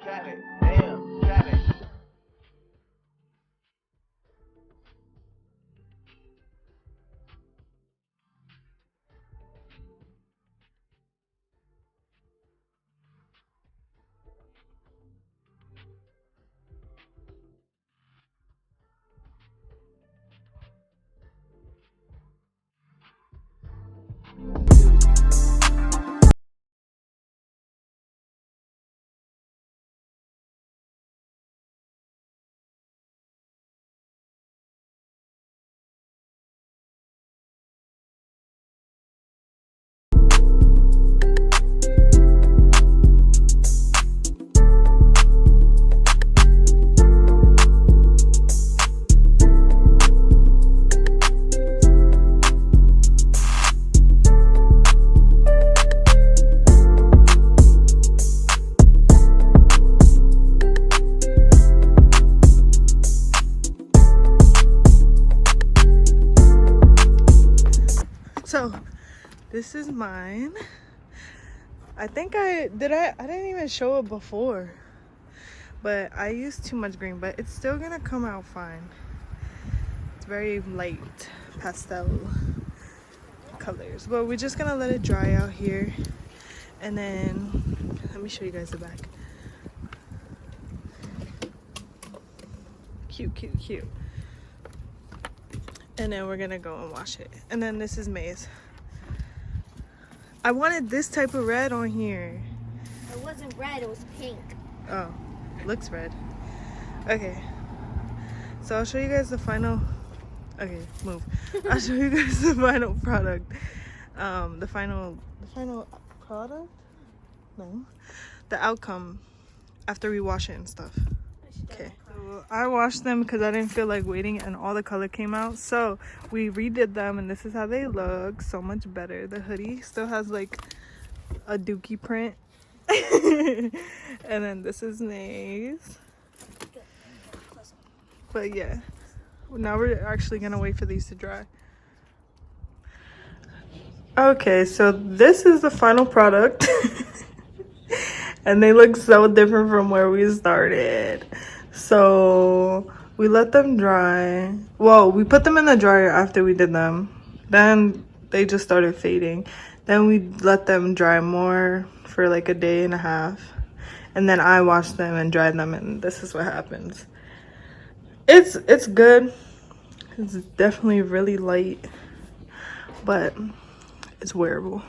Got it. Damn, got it. So this is mine. I think I didn't even show it before, but I used too much green, but it's still gonna come out fine. It's very light pastel colors, but we're just gonna let it dry out here, and then let me show you guys the back. Cute, cute, cute. And then we're gonna go and wash it. And then this is May's. I wanted this type of red on here. It wasn't red, it was pink. Oh, looks red. Okay. So I'll show you guys the final. Okay, move. I'll show you guys the final product. The final product? No. The outcome after we wash it and stuff. Okay. So I washed them because I didn't feel like waiting and all the color came out. So we redid them and this is how they look. So much better. The hoodie still has like a dookie print. And then this is Nay's. But yeah. Now we're actually gonna wait for these to dry. Okay, so this is the final product. And they look so different from where we started. So we let them dry. Well, we put them in the dryer after we did them. Then they just started fading. Then we let them dry more for like a day and a half. And then I washed them and dried them, and this is what happens. It's good. It's definitely really light, but it's wearable.